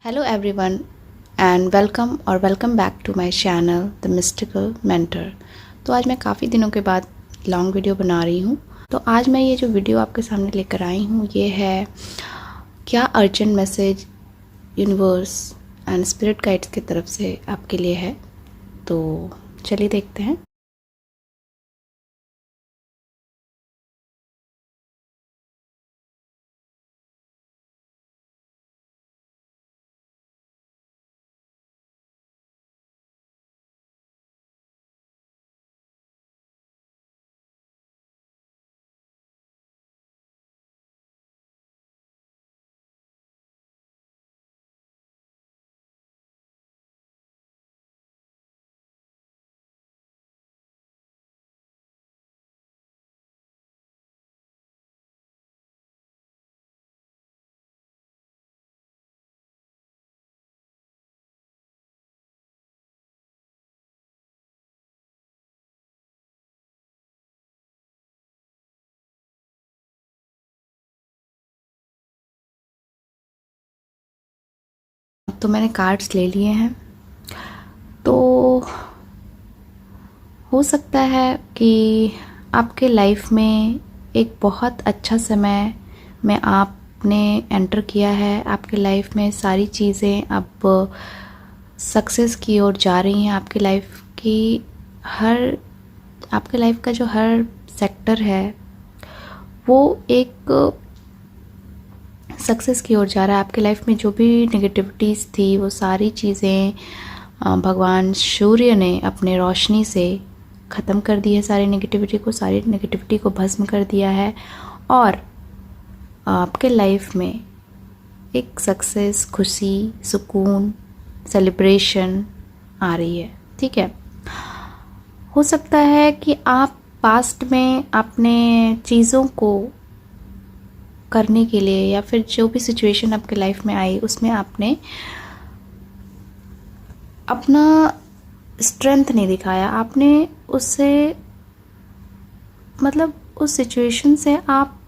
Hello everyone and welcome back to my channel the mystical mentor. तो आज मैं काफ़ी दिनों के बाद लॉन्ग वीडियो बना रही हूँ। तो आज मैं ये जो वीडियो आपके सामने लेकर आई हूँ ये है क्या urgent message universe and spirit guides की तरफ से आपके लिए है। तो चलिए देखते हैं। तो मैंने कार्ड्स ले लिए हैं। तो हो सकता है कि आपके लाइफ में एक बहुत अच्छा समय में आपने एंटर किया है। आपके लाइफ में सारी चीज़ें अब सक्सेस की ओर जा रही हैं। आपकी लाइफ का जो हर सेक्टर है वो एक सक्सेस की ओर जा रहा है। आपके लाइफ में जो भी नेगेटिविटीज़ थी वो सारी चीज़ें भगवान सूर्य ने अपने रोशनी से ख़त्म कर दी है। सारी नेगेटिविटी को भस्म कर दिया है और आपके लाइफ में एक सक्सेस, खुशी, सुकून, सेलिब्रेशन आ रही है। ठीक है। हो सकता है कि आप पास्ट में अपने चीज़ों को करने के लिए या फिर जो भी सिचुएशन आपके लाइफ में आई उसमें आपने अपना स्ट्रेंथ नहीं दिखाया। आपने उससे उस सिचुएशन से आप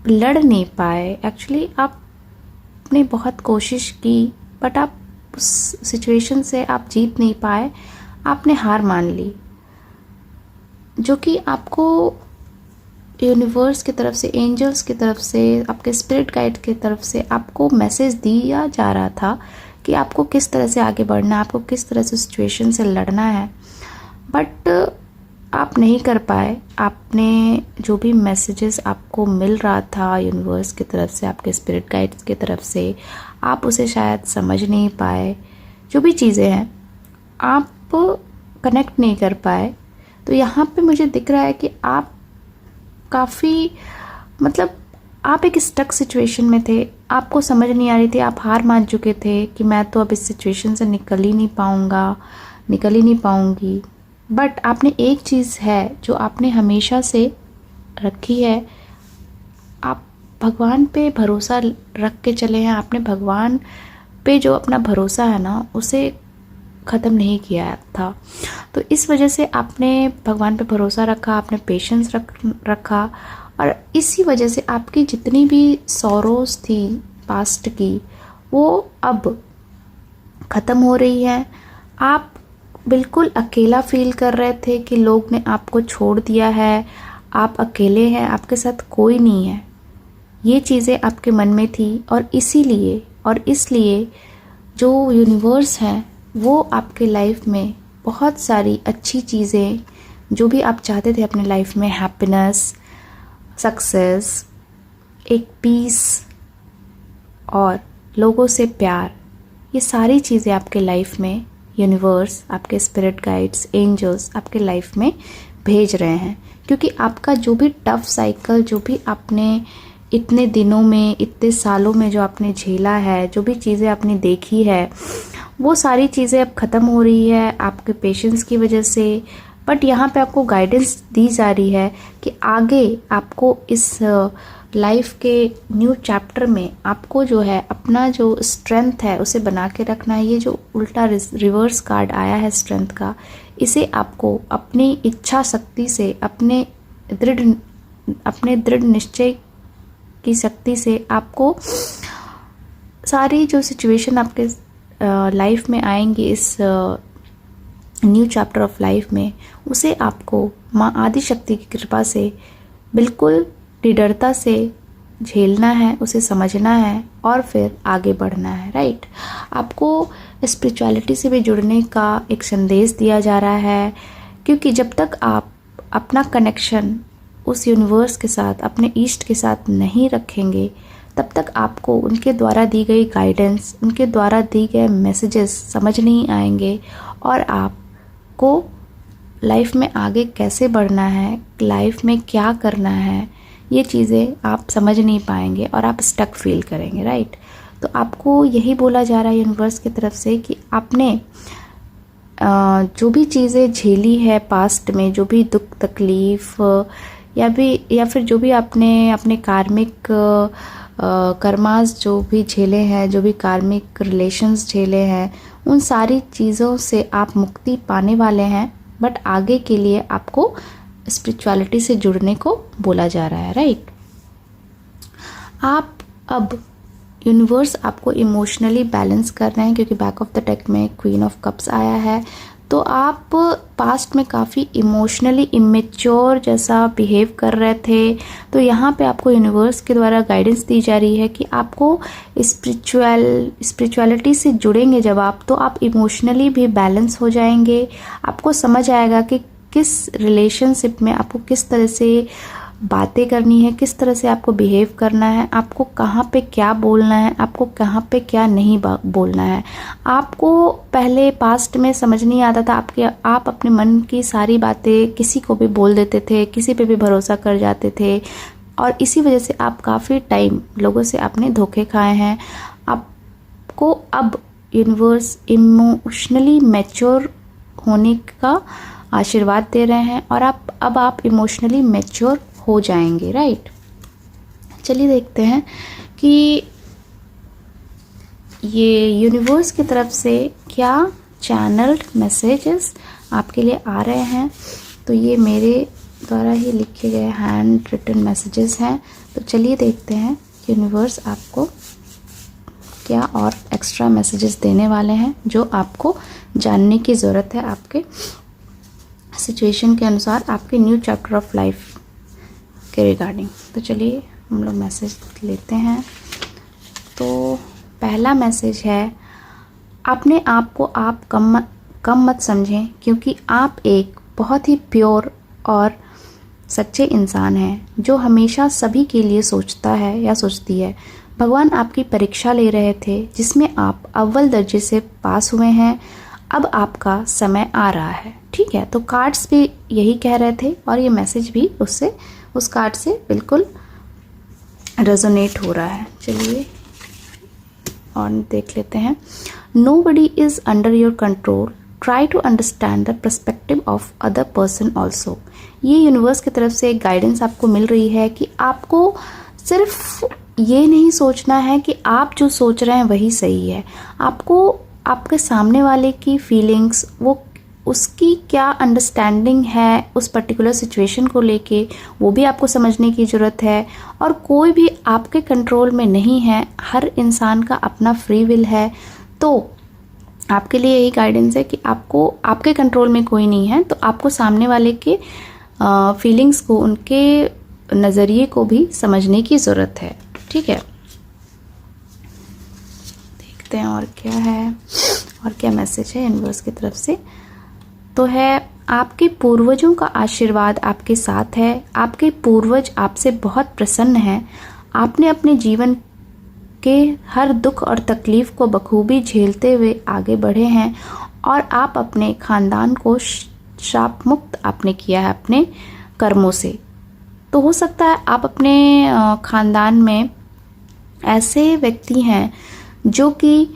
लड़ नहीं पाए। एक्चुअली आपने बहुत कोशिश की बट आप उस सिचुएशन से आप जीत नहीं पाए। आपने हार मान ली, जो कि आपको यूनिवर्स की तरफ से, एंजल्स की तरफ से, आपके स्पिरिट गाइड की तरफ से आपको मैसेज दिया जा रहा था कि आपको किस तरह से आगे बढ़ना है, आपको किस तरह से सिचुएशन से लड़ना है। बट आप नहीं कर पाए। आपने जो भी मैसेजेस आपको मिल रहा था यूनिवर्स की तरफ से, आपके स्पिरिट गाइड्स की तरफ से, आप उसे शायद समझ नहीं पाए। जो भी चीज़ें हैं आप कनेक्ट नहीं कर पाए। तो यहाँ पे मुझे दिख रहा है कि आप काफ़ी आप एक स्टक सिचुएशन में थे। आपको समझ नहीं आ रही थी, आप हार मान चुके थे कि मैं तो अब इस सिचुएशन से निकल ही नहीं पाऊंगी। बट आपने एक चीज़ है जो आपने हमेशा से रखी है, आप भगवान पे भरोसा रख के चले हैं। आपने भगवान पे जो अपना भरोसा है ना उसे ख़त्म नहीं किया था। तो इस वजह से आपने भगवान पे भरोसा रखा, आपने पेशेंस रखा और इसी वजह से आपकी जितनी भी सॉरोज थी पास्ट की वो अब ख़त्म हो रही है। आप बिल्कुल अकेला फील कर रहे थे कि लोग ने आपको छोड़ दिया है, आप अकेले हैं, आपके साथ कोई नहीं है। ये चीज़ें आपके मन में थी और इसलिए जो यूनिवर्स है वो आपके लाइफ में बहुत सारी अच्छी चीज़ें, जो भी आप चाहते थे अपने लाइफ में, हैप्पीनेस, सक्सेस, एक पीस और लोगों से प्यार, ये सारी चीज़ें आपके लाइफ में यूनिवर्स, आपके स्पिरिट गाइड्स, एंजल्स आपके लाइफ में भेज रहे हैं। क्योंकि आपका जो भी टफ साइकिल, जो भी आपने इतने दिनों में, इतने सालों में जो आपने झेला है, जो भी चीज़ें आपने देखी है, वो सारी चीज़ें अब ख़त्म हो रही है आपके पेशेंस की वजह से। बट यहाँ पे आपको गाइडेंस दी जा रही है कि आगे आपको इस लाइफ के न्यू चैप्टर में आपको जो है अपना जो स्ट्रेंथ है उसे बना के रखना है। ये जो उल्टा रिवर्स कार्ड आया है स्ट्रेंथ का, इसे आपको अपनी इच्छा शक्ति से, अपने दृढ़ निश्चय की शक्ति से आपको सारी जो सिचुएशन आपके लाइफ में आएंगे, इस न्यू चैप्टर ऑफ लाइफ में, उसे आपको माँ आदि शक्ति की कृपा से बिल्कुल निडरता से झेलना है, उसे समझना है और फिर आगे बढ़ना है, राइट। आपको स्पिरिचुअलिटी से भी जुड़ने का एक संदेश दिया जा रहा है, क्योंकि जब तक आप अपना कनेक्शन उस यूनिवर्स के साथ, अपने ईस्ट के साथ नहीं रखेंगे, तब तक आपको उनके द्वारा दी गई गाइडेंस, उनके द्वारा दी गए मैसेजेस समझ नहीं आएंगे और आपको लाइफ में आगे कैसे बढ़ना है, लाइफ में क्या करना है, ये चीज़ें आप समझ नहीं पाएंगे और आप स्टक फील करेंगे, राइट। तो आपको यही बोला जा रहा है यूनिवर्स की तरफ से कि आपने जो भी चीज़ें झेली है पास्ट में, जो भी दुख तकलीफ या फिर जो भी आपने अपने कार्मिक कर्मास जो भी झेले हैं, जो भी कार्मिक रिलेशंस झेले हैं, उन सारी चीज़ों से आप मुक्ति पाने वाले हैं। बट आगे के लिए आपको स्पिरिचुअलिटी से जुड़ने को बोला जा रहा है, राइट। आप अब यूनिवर्स आपको इमोशनली बैलेंस कर रहे हैं, क्योंकि बैक ऑफ द डेक में क्वीन ऑफ कप्स आया है। तो आप पास्ट में काफ़ी इमोशनली इमेच्योर जैसा बिहेव कर रहे थे, तो यहाँ पे आपको यूनिवर्स के द्वारा गाइडेंस दी जा रही है कि आपको स्पिरिचुअलिटी से जुड़ेंगे जब आप, तो आप इमोशनली भी बैलेंस हो जाएंगे। आपको समझ आएगा कि किस रिलेशनशिप में आपको किस तरह से बातें करनी है, किस तरह से आपको बिहेव करना है, आपको कहाँ पे क्या बोलना है, आपको कहाँ पे क्या नहीं बोलना है। आपको पहले पास्ट में समझ नहीं आता था, आप अपने मन की सारी बातें किसी को भी बोल देते थे, किसी पे भी भरोसा कर जाते थे और इसी वजह से आप काफ़ी टाइम लोगों से आपने धोखे खाए हैं। आपको अब यूनिवर्स इमोशनली मैच्योर होने का आशीर्वाद दे रहे हैं और अब आप इमोशनली मैच्योर हो जाएंगे, राइट। चलिए देखते हैं कि ये यूनिवर्स की तरफ से क्या चैनल्ड मैसेजेस आपके लिए आ रहे हैं। तो ये मेरे द्वारा ही लिखे गए हैंड रिटन मैसेजेस हैं। तो चलिए देखते हैं यूनिवर्स आपको क्या और एक्स्ट्रा मैसेजेस देने वाले हैं, जो आपको जानने की ज़रूरत है आपके सिचुएशन के अनुसार, आपके न्यू चैप्टर ऑफ लाइफ के रिगार्डिंग। तो चलिए हम लोग मैसेज लेते हैं। तो पहला मैसेज है, अपने आप को आप कम मत समझें, क्योंकि आप एक बहुत ही प्योर और सच्चे इंसान हैं जो हमेशा सभी के लिए सोचता है या सोचती है। भगवान आपकी परीक्षा ले रहे थे, जिसमें आप अव्वल दर्जे से पास हुए हैं। अब आपका समय आ रहा है, ठीक है। तो कार्ड्स भी यही कह रहे थे और ये मैसेज भी उस कार्ड से बिल्कुल रेजोनेट हो रहा है। चलिए और देख लेते हैं। Nobody is under your control, try to understand the perspective of other person also. ये यूनिवर्स की तरफ से एक गाइडेंस आपको मिल रही है कि आपको सिर्फ ये नहीं सोचना है कि आप जो सोच रहे हैं वही सही है। आपको आपके सामने वाले की फीलिंग्स, वो उसकी क्या अंडरस्टैंडिंग है उस पर्टिकुलर सिचुएशन को लेके, वो भी आपको समझने की ज़रूरत है। और कोई भी आपके कंट्रोल में नहीं है, हर इंसान का अपना फ्री विल है। तो आपके लिए यही गाइडेंस है कि आपको आपके कंट्रोल में कोई नहीं है, तो आपको सामने वाले के फीलिंग्स को, उनके नज़रिए को भी समझने की ज़रूरत है, ठीक है। देखते हैं और क्या है और क्या मैसेज है यूनिवर्स की तरफ से। तो है, आपके पूर्वजों का आशीर्वाद आपके साथ है। आपके पूर्वज आपसे बहुत प्रसन्न हैं। आपने अपने जीवन के हर दुख और तकलीफ को बखूबी झेलते हुए आगे बढ़े हैं और आप अपने खानदान को श्राप मुक्त आपने किया है अपने कर्मों से। तो हो सकता है आप अपने खानदान में ऐसे व्यक्ति हैं जो कि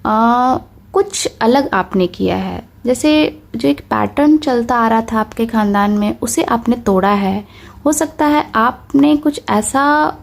कुछ अलग आपने किया है, जैसे जो एक पैटर्न चलता आ रहा था आपके खानदान में, उसे आपने तोड़ा है। हो सकता है आपने कुछ ऐसा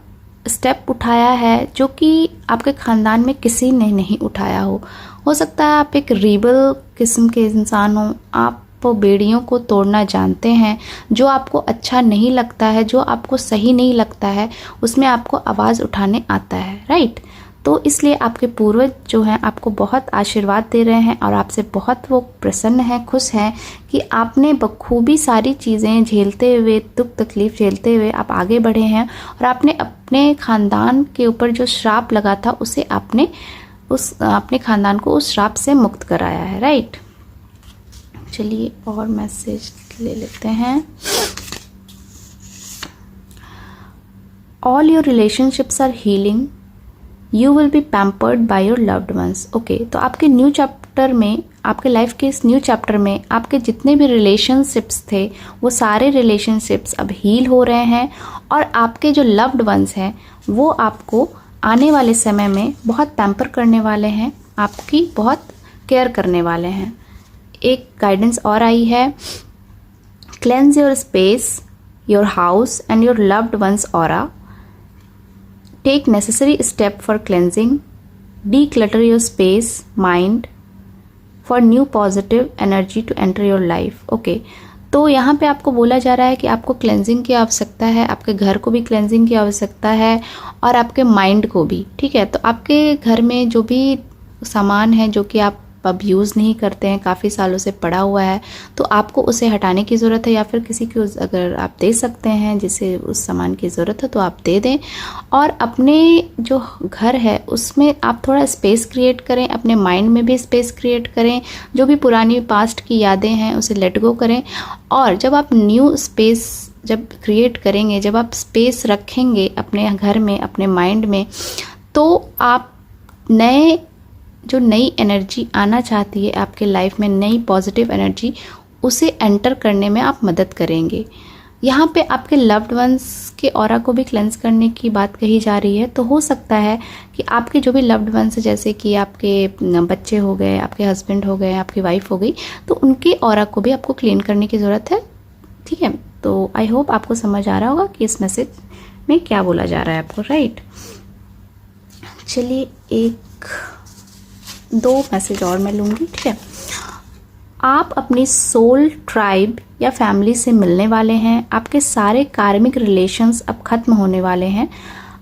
स्टेप उठाया है जो कि आपके खानदान में किसी ने नहीं उठाया हो सकता है आप एक रीबल किस्म के इंसान हो, आप बेड़ियों को तोड़ना जानते हैं। जो आपको अच्छा नहीं लगता है, जो आपको सही नहीं लगता है, उसमें आपको आवाज़ उठाने आता है, राइट। तो इसलिए आपके पूर्वज जो हैं आपको बहुत आशीर्वाद दे रहे हैं और आपसे बहुत वो प्रसन्न हैं, खुश हैं कि आपने बखूबी सारी चीज़ें झेलते हुए, दुख तकलीफ़ झेलते हुए आप आगे बढ़े हैं और आपने अपने ख़ानदान के ऊपर जो श्राप लगा था उसे आपने अपने ख़ानदान को उस श्राप से मुक्त कराया है, राइट। चलिए और मैसेज ले लेते हैं। All your relationships are healing, you will be pampered by your loved ones. Okay, तो आपके न्यू चैप्टर में, आपके लाइफ के इस न्यू चैप्टर में आपके जितने भी रिलेशनशिप्स थे वो सारे रिलेशनशिप्स अब हील हो रहे हैं और आपके जो लव्ड वंस हैं वो आपको आने वाले समय में बहुत पैम्पर करने वाले हैं, आपकी बहुत केयर करने वाले हैं। एक गाइडेंस और आई है, cleanse your space, your house and your loved ones aura, take necessary step for cleansing, declutter your space, mind for new positive energy to enter your life। Okay, तो यहाँ पे आपको बोला जा रहा है कि आपको क्लेंजिंग की आवश्यकता है, आपके घर को भी क्लेंजिंग की आवश्यकता है और आपके माइंड को भी, ठीक है। तो आपके घर में जो भी सामान है जो कि आप अब यूज़ नहीं करते हैं, काफ़ी सालों से पड़ा हुआ है, तो आपको उसे हटाने की ज़रूरत है या फिर किसी को अगर आप दे सकते हैं जिसे उस सामान की ज़रूरत है तो आप दे दें। और अपने जो घर है उसमें आप थोड़ा स्पेस क्रिएट करें, अपने माइंड में भी स्पेस क्रिएट करें, जो भी पुरानी पास्ट की यादें हैं उसे लेट गो करें। और जब आप न्यू स्पेस जब क्रिएट करेंगे, जब आप स्पेस रखेंगे अपने घर में, अपने माइंड में, तो आप जो नई एनर्जी आना चाहती है आपके लाइफ में, नई पॉजिटिव एनर्जी, उसे एंटर करने में आप मदद करेंगे। यहाँ पे आपके लव्ड वंस के ऑरा को भी क्लेंस करने की बात कही जा रही है। तो हो सकता है कि आपके जो भी लव्ड वंस, जैसे कि आपके बच्चे हो गए, आपके हस्बैंड हो गए, आपकी वाइफ हो गई, तो उनके ऑरा को भी आपको क्लीन करने की ज़रूरत है, ठीक है। तो आई होप आपको समझ आ रहा होगा कि इस मैसेज में क्या बोला जा रहा है आपको, राइट। चलिए दो मैसेज और मैं लूँगी, ठीक है। आप अपनी सोल ट्राइब या फैमिली से मिलने वाले हैं, आपके सारे कार्मिक रिलेशंस अब खत्म होने वाले हैं,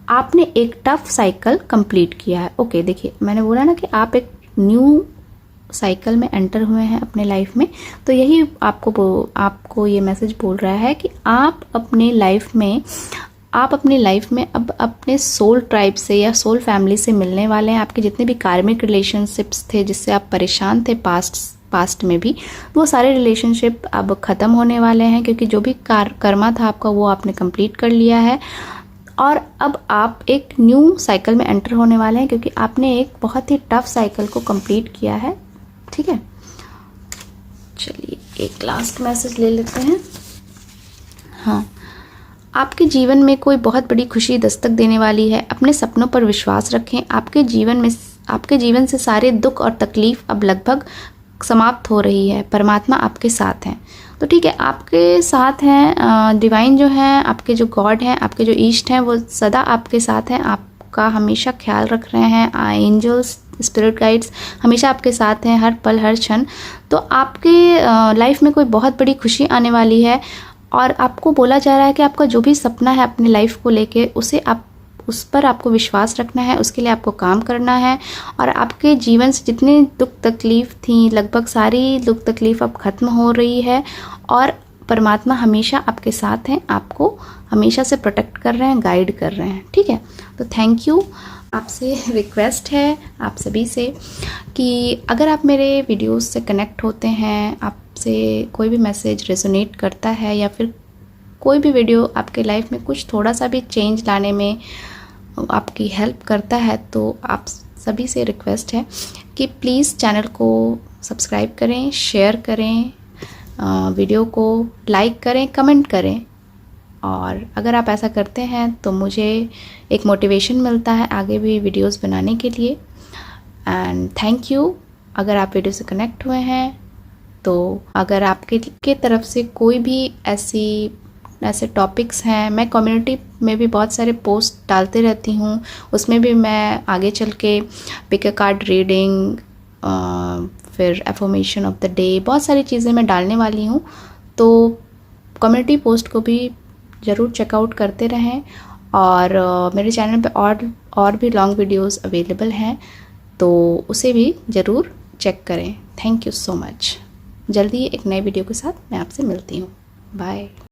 आपने एक टफ साइकिल कंप्लीट किया है। ओके, देखिए मैंने बोला ना कि आप एक न्यू साइकिल में एंटर हुए हैं अपने लाइफ में, तो यही आपको ये मैसेज बोल रहा है कि आप अपनी लाइफ में अब अपने सोल ट्राइब से या सोल फैमिली से मिलने वाले हैं। आपके जितने भी कार्मिक रिलेशनशिप्स थे जिससे आप परेशान थे पास्ट में भी, वो सारे रिलेशनशिप अब ख़त्म होने वाले हैं, क्योंकि जो भी कर्मा था आपका वो आपने कंप्लीट कर लिया है और अब आप एक न्यू साइकिल में एंटर होने वाले हैं, क्योंकि आपने एक बहुत ही टफ साइकिल को कंप्लीट किया है, ठीक है। चलिए एक लास्ट मैसेज ले लेते हैं। हाँ, आपके जीवन में कोई बहुत बड़ी खुशी दस्तक देने वाली है। अपने सपनों पर विश्वास रखें। आपके जीवन से सारे दुख और तकलीफ अब लगभग समाप्त हो रही है। परमात्मा आपके साथ हैं, तो ठीक है, आपके साथ हैं। डिवाइन जो हैं, आपके जो गॉड हैं, आपके जो ईष्ट हैं, वो सदा आपके साथ हैं, आपका हमेशा ख्याल रख रहे हैं। एंजल्स, स्पिरिट गाइड्स हमेशा आपके साथ हैं, हर पल हर क्षण। तो आपके लाइफ में कोई बहुत बड़ी खुशी आने वाली है और आपको बोला जा रहा है कि आपका जो भी सपना है अपनी लाइफ को लेके, उस पर आपको विश्वास रखना है, उसके लिए आपको काम करना है। और आपके जीवन से जितनी दुख तकलीफ थी, लगभग सारी दुख तकलीफ अब ख़त्म हो रही है और परमात्मा हमेशा आपके साथ हैं, आपको हमेशा से प्रोटेक्ट कर रहे हैं, गाइड कर रहे हैं, ठीक है। तो थैंक यू। आपसे रिक्वेस्ट है आप सभी से कि अगर आप मेरे वीडियोस से कनेक्ट होते हैं, आपसे कोई भी मैसेज रेजोनेट करता है या फिर कोई भी वीडियो आपके लाइफ में कुछ थोड़ा सा भी चेंज लाने में आपकी हेल्प करता है, तो आप सभी से रिक्वेस्ट है कि प्लीज़ चैनल को सब्सक्राइब करें, शेयर करें, वीडियो को लाइक करें, कमेंट करें। और अगर आप ऐसा करते हैं तो मुझे एक मोटिवेशन मिलता है आगे भी वीडियोस बनाने के लिए। And thank you. अगर आप वीडियो से कनेक्ट हुए हैं तो अगर आपके तरफ से कोई भी ऐसे टॉपिक्स हैं, मैं कम्युनिटी में भी बहुत सारे पोस्ट डालते रहती हूँ, उसमें भी मैं आगे चल के पिक अ कार्ड रीडिंग, फिर एफर्मेशन ऑफ द डे, बहुत सारी चीज़ें मैं डालने वाली हूँ। तो कम्युनिटी पोस्ट को भी ज़रूर चेकआउट करते रहें और मेरे चैनल पे और भी लॉन्ग वीडियोस अवेलेबल हैं, तो उसे भी ज़रूर चेक करें। Thank you so much. जल्दी एक नए वीडियो के साथ मैं आपसे मिलती हूँ। बाय।